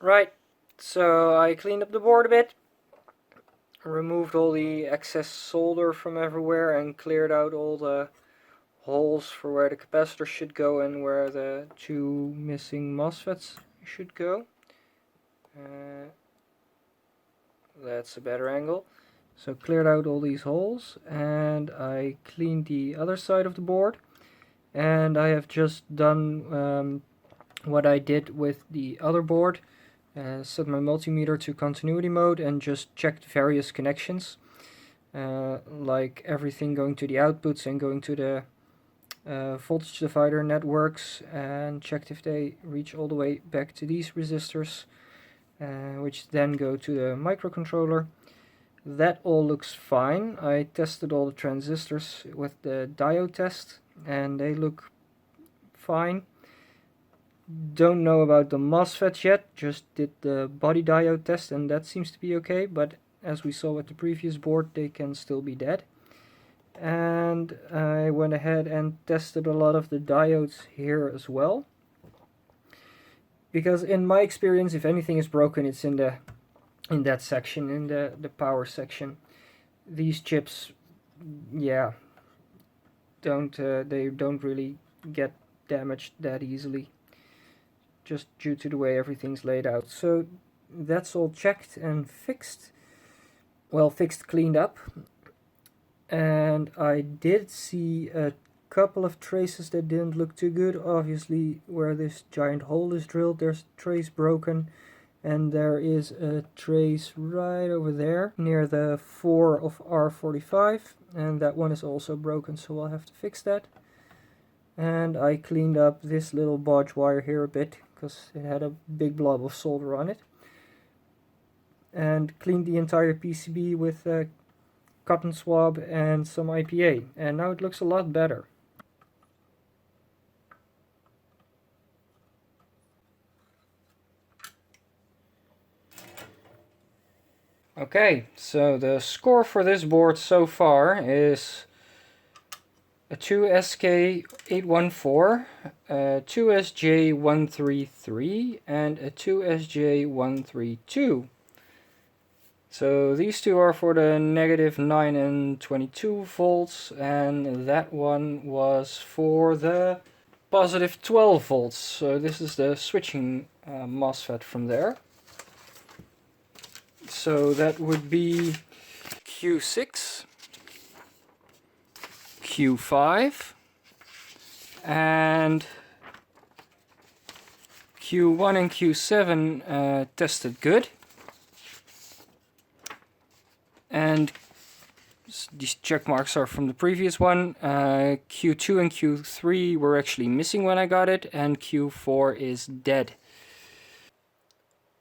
Right, so I cleaned up the board a bit, removed all the excess solder from everywhere and cleared out all the holes for where the capacitor should go and where the two missing MOSFETs should go. That's a better angle. So cleared out all these holes and I cleaned the other side of the board, and I have just done what I did with the other board. Set my multimeter to continuity mode and just checked various connections, like everything going to the outputs and going to the voltage divider networks, and checked if they reach all the way back to these resistors, which then go to the microcontroller. That all looks fine. I tested all the transistors with the diode test and they look fine. Don't know about the MOSFETs yet, just did the body diode test and that seems to be okay, but as we saw with the previous board, they can still be dead. And I went ahead and tested a lot of the diodes here as well, because in my experience, if anything is broken, it's in that section, in the power section. These chips, yeah, they don't really get damaged that easily, just due to the way everything's laid out. So that's all checked and fixed. Well, fixed, cleaned up. And I did see a couple of traces that didn't look too good. Obviously, where this giant hole is drilled, there's a trace broken. And there is a trace right over there near the 4 of R45, and that one is also broken, so we'll have to fix that. And I cleaned up this little bodge wire here a bit because it had a big blob of solder on it, and cleaned the entire PCB with a cotton swab and some IPA, and now it looks a lot better. Okay, so the score for this board so far is a 2SK814, a 2SJ133, and a 2SJ132. So these two are for the -9 and 22 volts, and that one was for the +12 volts. So this is the switching MOSFET from there. So that would be Q6, Q5, and Q1 and Q7 tested good. And these check marks are from the previous one. Q2 and Q3 were actually missing when I got it, and Q4 is dead.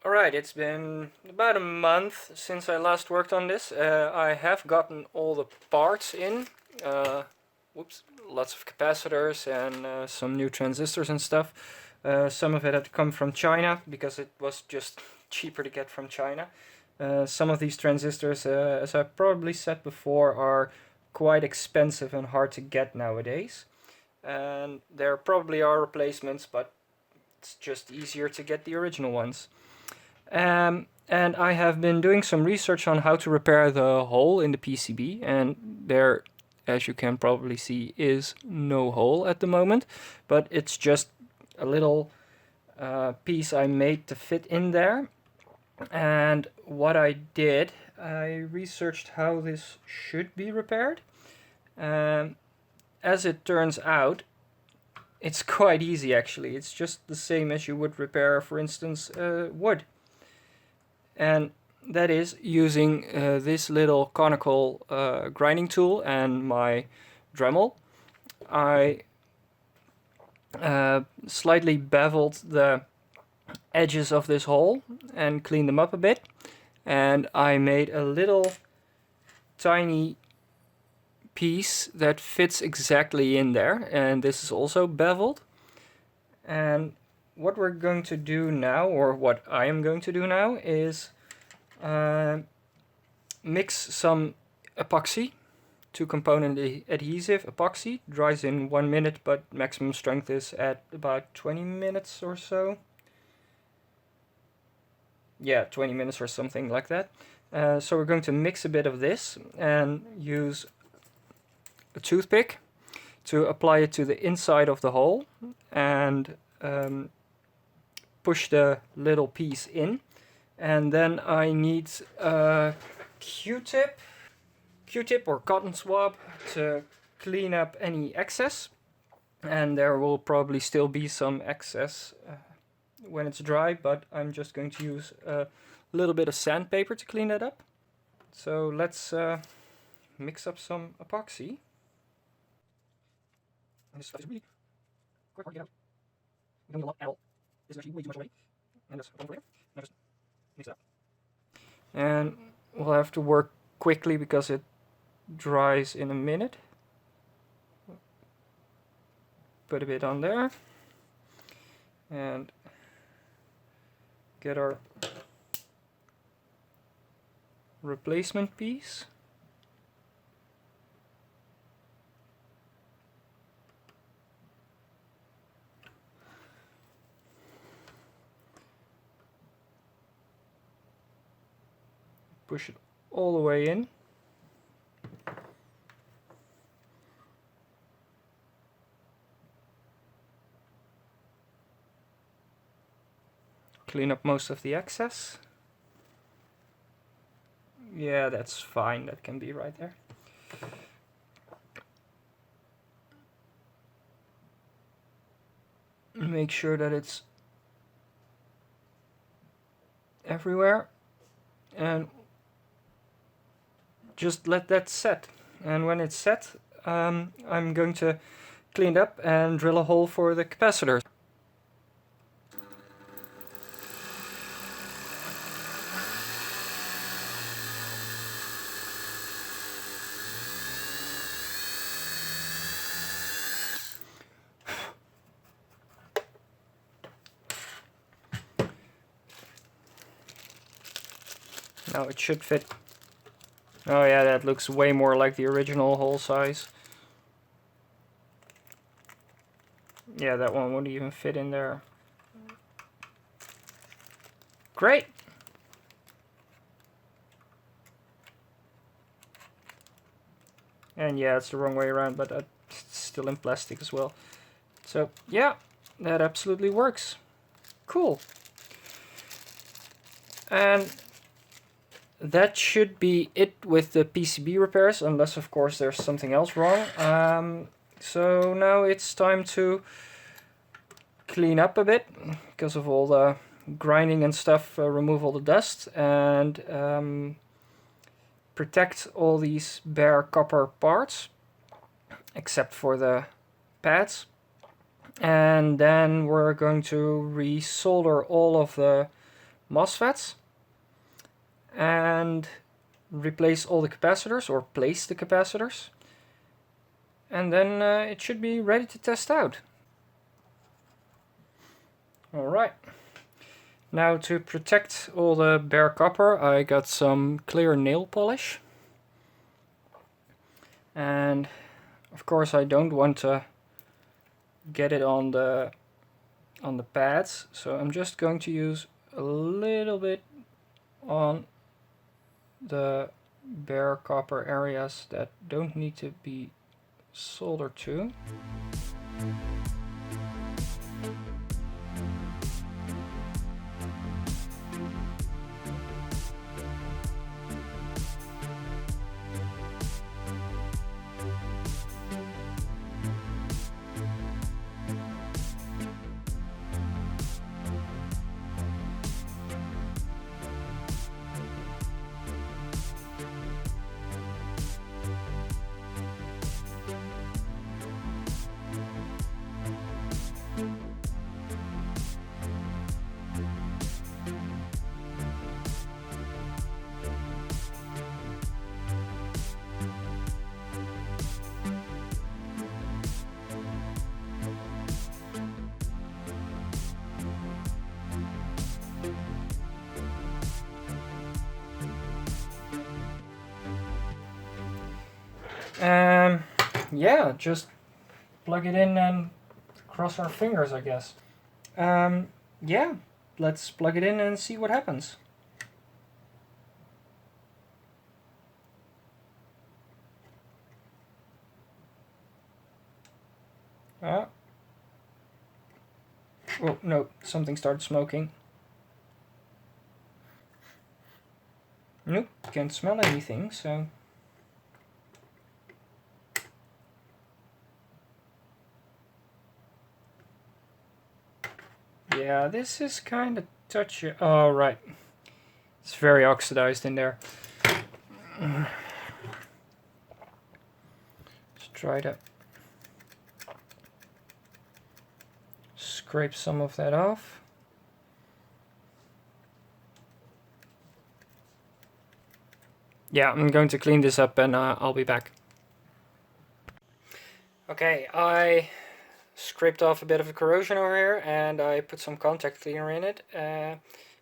Alright, it's been about a month since I last worked on this. I have gotten all the parts in. Lots of capacitors and some new transistors and stuff. Some of it had to come from China because it was just cheaper to get from China. Some of these transistors, as I probably said before, are quite expensive and hard to get nowadays. And there probably are replacements, but it's just easier to get the original ones. And I have been doing some research on how to repair the hole in the PCB, and there, as you can probably see, is no hole at the moment, but it's just a little piece I made to fit in there. And what I did, I researched how this should be repaired. As it turns out, it's quite easy actually. It's just the same as you would repair, for instance, wood. And that is using this little conical grinding tool and my Dremel. I slightly beveled the edges of this hole and cleaned them up a bit, and I made a little tiny piece that fits exactly in there, and this is also beveled. And what we're going to do now, or what I am going to do now, is mix some epoxy, 2-component adhesive epoxy. Dries in 1 minute, but maximum strength is at about 20 minutes or so. yeah, 20 minutes or something like that. So we're going to mix a bit of this and use a toothpick to apply it to the inside of the hole and push the little piece in. And then I need a Q-tip or cotton swab to clean up any excess. And there will probably still be some excess when it's dry, but I'm just going to use a little bit of sandpaper to clean that up. So let's mix up some epoxy. This stuff is really quite hard to get out. We don't need a lot at all. This is actually way too much already. And that's a problem for later. Now just mix it up. And we'll have to work quickly because it dries in a minute. Put a bit on there. And get our replacement piece. Push it all the way in. Clean up most of the excess. Yeah, that's fine. That can be right there. Make sure that it's everywhere. And just let that set. And when it's set, I'm going to clean it up and drill a hole for the capacitors. Now it should fit. Oh yeah, that looks way more like the original hole size. Yeah, that one wouldn't even fit in there. Great! And yeah, it's the wrong way around, but it's still in plastic as well. So yeah, that absolutely works. Cool. And that should be it with the PCB repairs, unless of course there's something else wrong. So now it's time to clean up a bit because of all the grinding and stuff, remove all the dust and protect all these bare copper parts except for the pads. And then we're going to resolder all of the MOSFETs and replace all the capacitors, or place the capacitors, and then it should be ready to test out. Alright, now to protect all the bare copper I got some clear nail polish, and of course I don't want to get it on the pads, so I'm just going to use a little bit on the bare copper areas that don't need to be soldered to. Yeah, just plug it in and cross our fingers, I guess. Yeah, let's plug it in and see what happens. Oh no, something started smoking. Nope, can't smell anything, so... Yeah, this is kind of touchy. Oh, right. It's very oxidized in there. Let's try to scrape some of that off. Yeah, I'm going to clean this up and I'll be back. Okay, I scraped off a bit of the corrosion over here and I put some contact cleaner in it.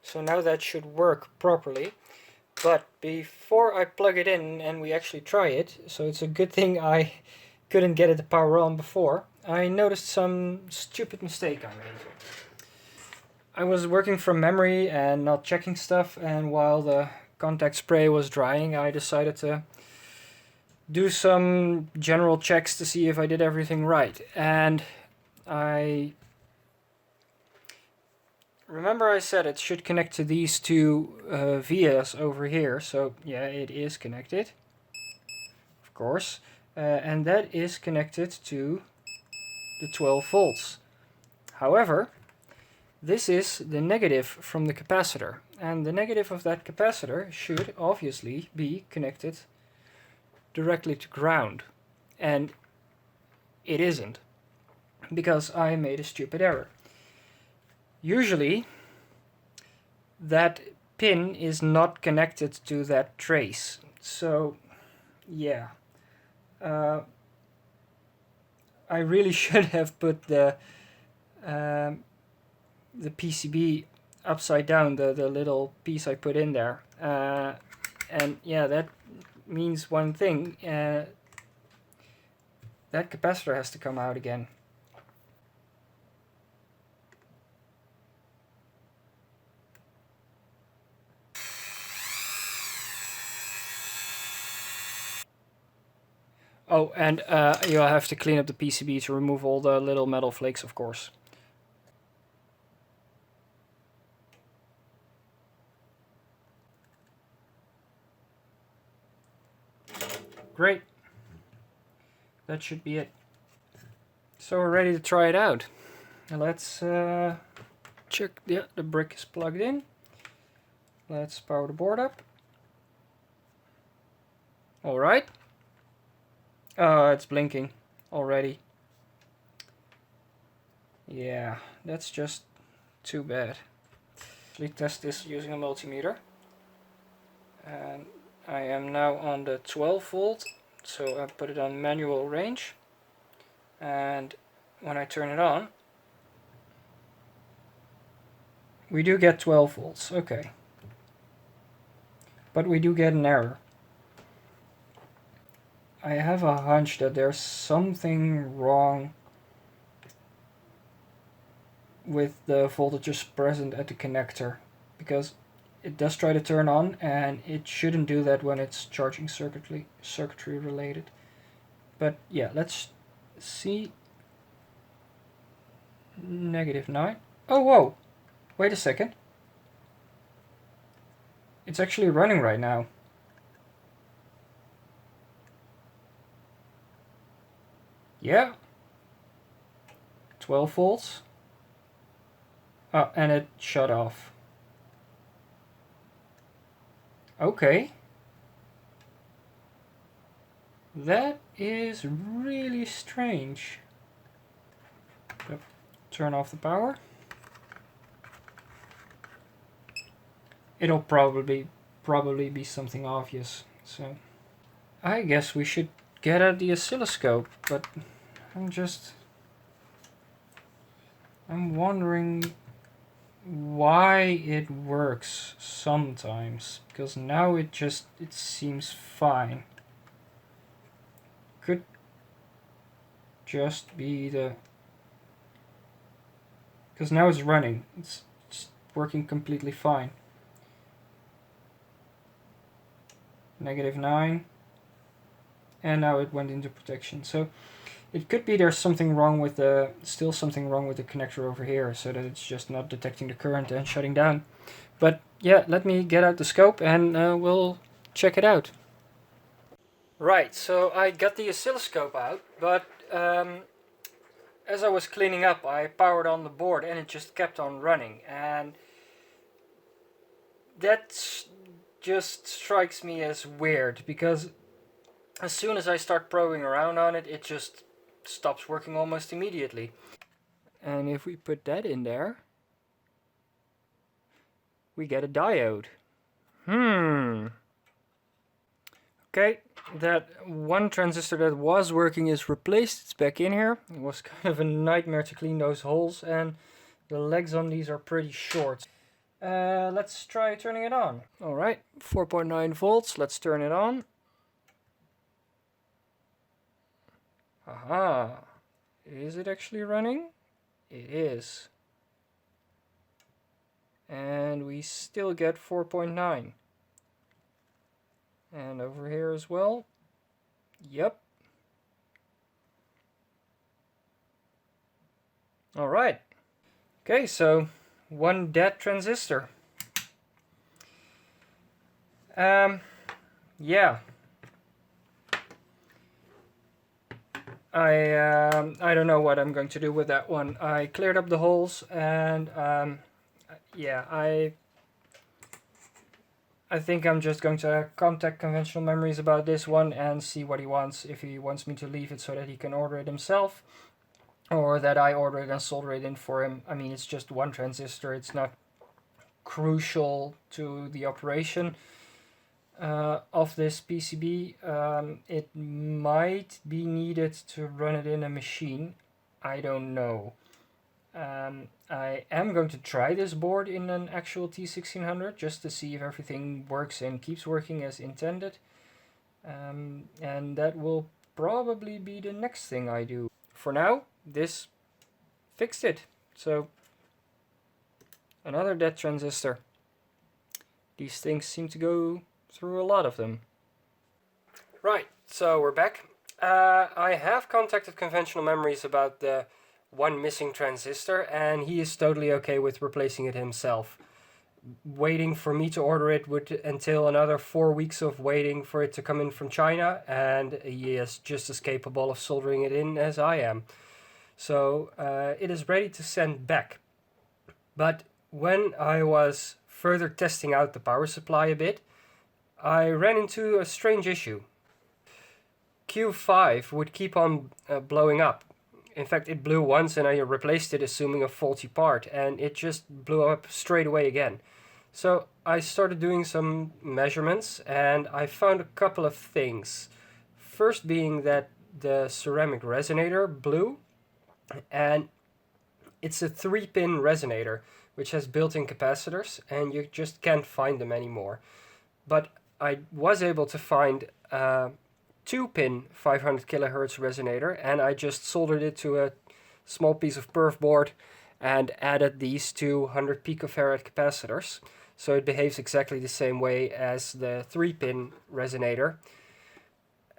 So now that should work properly. But before I plug it in and we actually try it, so it's a good thing I couldn't get it to power on before, I noticed some stupid mistake I made. I was working from memory and not checking stuff, and while the contact spray was drying, I decided to do some general checks to see if I did everything right. And I remember I said it should connect to these two vias over here, so yeah, it is connected, of course, and that is connected to the 12 volts. However, this is the negative from the capacitor, and the negative of that capacitor should obviously be connected directly to ground, and it isn't, because I made a stupid error. Usually that pin is not connected to that trace, so yeah, I really should have put the PCB upside down, the little piece I put in there, and yeah, that means one thing, that capacitor has to come out again. Oh, and you'll have to clean up the PCB to remove all the little metal flakes, of course. Great. That should be it. So we're ready to try it out. Now let's check. Yeah, the brick is plugged in. Let's power the board up. Alright. It's blinking already. Yeah, that's just too bad. Let's test this using a multimeter. And I am now on the 12 volt, so I put it on manual range. And when I turn it on, we do get 12 volts, okay. But we do get an error. I have a hunch that there's something wrong with the voltages present at the connector, because it does try to turn on and it shouldn't do that when it's charging circuitry related. But yeah, let's see. -9. Oh, whoa! Wait a second. It's actually running right now. Yeah. 12 volts. Oh, and it shut off. Okay. That is really strange. Yep. Turn off the power. It'll probably be something obvious. So I guess we should get at the oscilloscope, but I'm wondering why it works sometimes, because now it seems fine. Could just be because now it's running, it's working completely fine. -9, and now it went into protection. So It could be there's something wrong with the, still something wrong with the connector over here, so that it's just not detecting the current and shutting down. But yeah, let me get out the scope and we'll check it out. Right, so I got the oscilloscope out, but as I was cleaning up, I powered on the board and it just kept on running, and that just strikes me as weird, because as soon as I start probing around on it, it just stops working almost immediately. And if we put that in there, we get a diode. Okay, that one transistor that was working is replaced. It's back in here. It was kind of a nightmare to clean those holes, and the legs on these are pretty short. Let's try turning it on. Alright, 4.9 volts. Let's turn it on. Aha. Is it actually running? It is. And we still get 4.9. And over here as well. Yep. Alright. Okay, so one dead transistor. Yeah. I don't know what I'm going to do with that one. I cleared up the holes, and yeah, I think I'm just going to contact Conventional Memories about this one and see what he wants. If he wants me to leave it so that he can order it himself, or that I order it and solder it in for him. I mean, it's just one transistor. It's not crucial to the operation of this PCB. It might be needed to run it in a machine. I don't know. I am going to try this board in an actual T1600 just to see if everything works and keeps working as intended. And that will probably be the next thing I do. For now, this fixed it. So, another dead transistor. These things seem to go through a lot of them. Right, so we're back. I have contacted Conventional Memories about the one missing transistor, and he is totally okay with replacing it himself. Waiting for me to order it would entail another 4 weeks of waiting for it to come in from China, and he is just as capable of soldering it in as I am. So it is ready to send back. But when I was further testing out the power supply a bit, I ran into a strange issue. Q5 would keep on blowing up. In fact, it blew once and I replaced it assuming a faulty part, and it just blew up straight away again. So I started doing some measurements and I found a couple of things. First being that the ceramic resonator blew, and it's a 3-pin resonator which has built-in capacitors, and you just can't find them anymore. But I was able to find a 2-pin 500 kilohertz resonator, and I just soldered it to a small piece of perf board and added these 200 picofarad capacitors. So it behaves exactly the same way as the 3-pin resonator.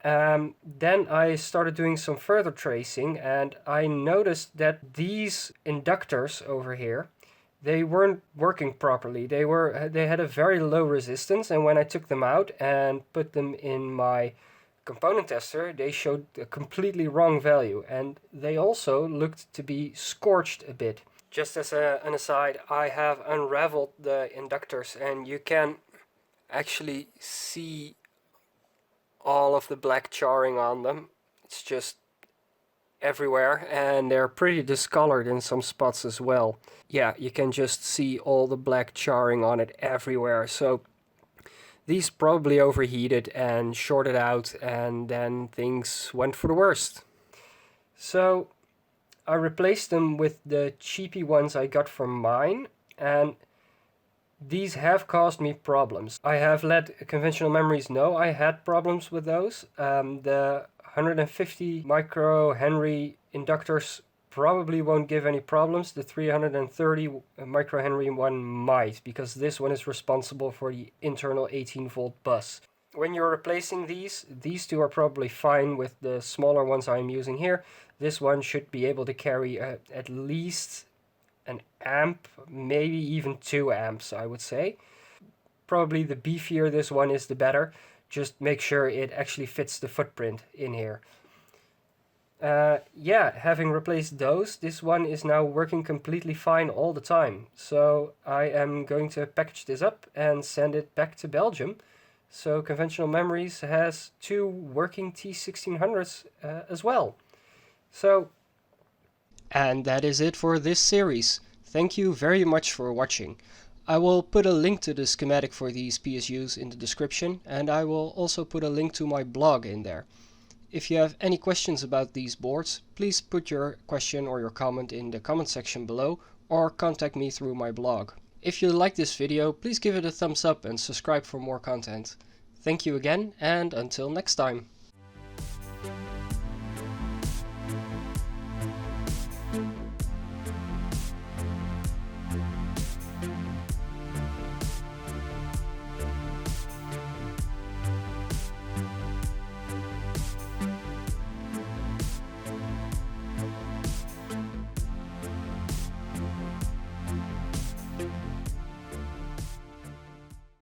Then I started doing some further tracing, and I noticed that these inductors over here, they weren't working properly. They had a very low resistance, and when I took them out and put them in my component tester, they showed a completely wrong value, and they also looked to be scorched a bit. Just as an aside, I have unraveled the inductors, and you can actually see all of the black charring on them. It's just everywhere, and they're pretty discolored in some spots as well. Yeah, you can just see all the black charring on it everywhere. So these probably overheated and shorted out, and then things went for the worst. So I replaced them with the cheapy ones I got from mine, and these have caused me problems. I have let Conventional Memories know I had problems with those. The 150 microhenry inductors probably won't give any problems. The 330 microhenry one might, because this one is responsible for the internal 18 volt bus. when you're replacing these two are probably fine with the smaller ones I'm using here. This one should be able to carry at least an amp, maybe even 2 amps, I would say. Probably the beefier this one is, the better. Just make sure it actually fits the footprint in here. Yeah, having replaced those, this one is now working completely fine all the time. So I am going to package this up and send it back to Belgium. So Conventional Memories has 2 working T1600s as well. So, and that is it for this series. Thank you very much for watching. I will put a link to the schematic for these PSUs in the description, and I will also put a link to my blog in there. If you have any questions about these boards, please put your question or your comment in the comment section below, or contact me through my blog. If you like this video, please give it a thumbs up and subscribe for more content. Thank you again, and until next time.